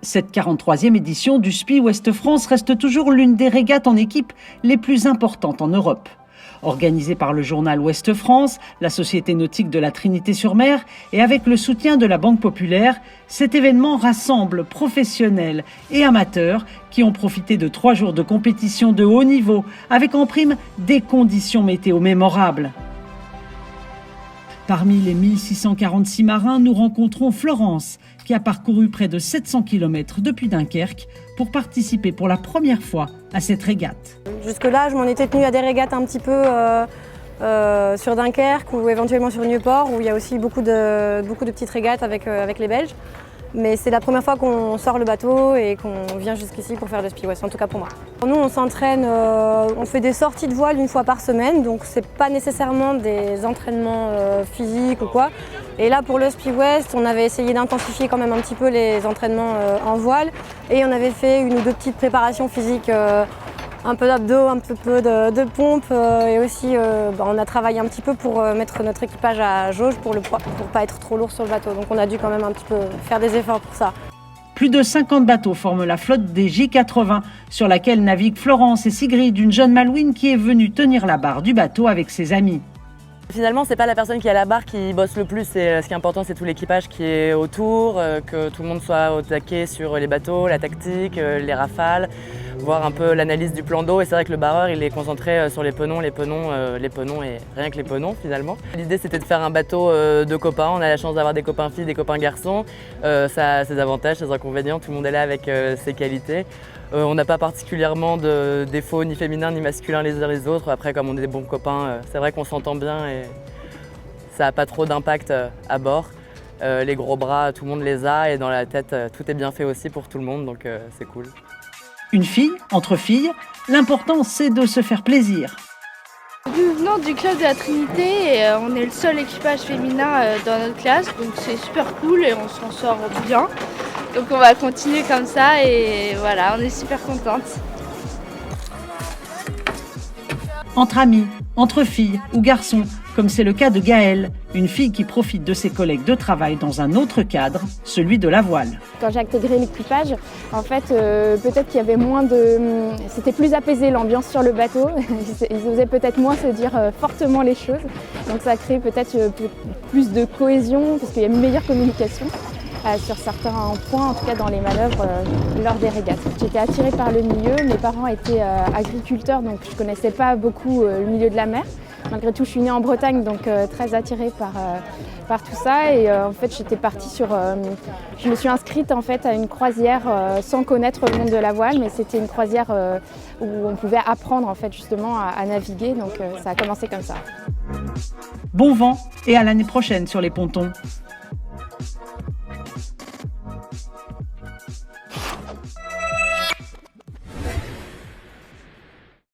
Cette 43e édition du SPI Ouest France reste toujours l'une des régates en équipe les plus importantes en Europe. Organisée par le journal Ouest France, la Société nautique de la Trinité-sur-Mer et avec le soutien de la Banque Populaire, cet événement rassemble professionnels et amateurs qui ont profité de 3 jours de compétition de haut niveau avec en prime des conditions météo mémorables. Parmi les 1646 marins, nous rencontrons Florence, qui a parcouru près de 700 km depuis Dunkerque pour participer pour la première fois à cette régate. Jusque-là, je m'en étais tenue à des régates un petit peu sur Dunkerque ou éventuellement sur Nieuport, où il y a aussi beaucoup de petites régates avec les Belges. Mais c'est la première fois qu'on sort le bateau et qu'on vient jusqu'ici pour faire le SPI Ouest, en tout cas pour moi. Nous, on s'entraîne, on fait des sorties de voile 1 fois par semaine, donc c'est pas nécessairement des entraînements physiques ou quoi. Et là, pour le SPI Ouest, on avait essayé d'intensifier quand même un petit peu les entraînements en voile et on avait fait 1 ou 2 petites préparations physiques, un peu d'abdos, un peu de pompes et aussi on a travaillé un petit peu pour mettre notre équipage à jauge pour pas être trop lourd sur le bateau. Donc on a dû quand même un petit peu faire des efforts pour ça. Plus de 50 bateaux forment la flotte des J80 sur laquelle naviguent Florence et Sigrid, une jeune malouine qui est venue tenir la barre du bateau avec ses amis. Finalement, c'est pas la personne qui est à la barre qui bosse le plus, ce qui est important, c'est tout l'équipage qui est autour, que tout le monde soit au taquet sur les bateaux, la tactique, les rafales, voir un peu l'analyse du plan d'eau. Et c'est vrai que le barreur, il est concentré sur les penons et rien que les penons finalement. L'idée, c'était de faire un bateau de copains. On a la chance d'avoir des copains filles, des copains garçons. Ça a ses avantages, ses inconvénients. Tout le monde est là avec ses qualités. On n'a pas particulièrement de défauts ni féminins ni masculins les uns les autres. Après, comme on est des bons copains, c'est vrai qu'on s'entend bien et ça n'a pas trop d'impact à bord. Les gros bras, tout le monde les a et dans la tête, tout est bien fait aussi pour tout le monde, donc c'est cool. Une fille, entre filles, l'important c'est de se faire plaisir. Nous venons du club de la Trinité et on est le seul équipage féminin dans notre classe, donc c'est super cool et on s'en sort bien. Donc on va continuer comme ça et voilà, on est super contente. Entre amis, entre filles ou garçons, comme c'est le cas de Gaëlle, une fille qui profite de ses collègues de travail dans un autre cadre, celui de la voile. Quand j'ai intégré l'équipage, en fait, peut-être qu'il y avait c'était plus apaisé l'ambiance sur le bateau. Ils osaient peut-être moins se dire fortement les choses. Donc ça a créé peut-être plus de cohésion, parce qu'il y a une meilleure communication sur certains points, en tout cas dans les manœuvres lors des régates. J'étais attirée par le milieu, mes parents étaient agriculteurs, donc je ne connaissais pas beaucoup le milieu de la mer. Malgré tout, je suis née en Bretagne, donc très attirée par tout ça. Et en fait, j'étais partie je me suis inscrite en fait à une croisière sans connaître le monde de la voile, mais c'était une croisière où on pouvait apprendre en fait justement à naviguer. Donc ça a commencé comme ça. Bon vent et à l'année prochaine sur les pontons.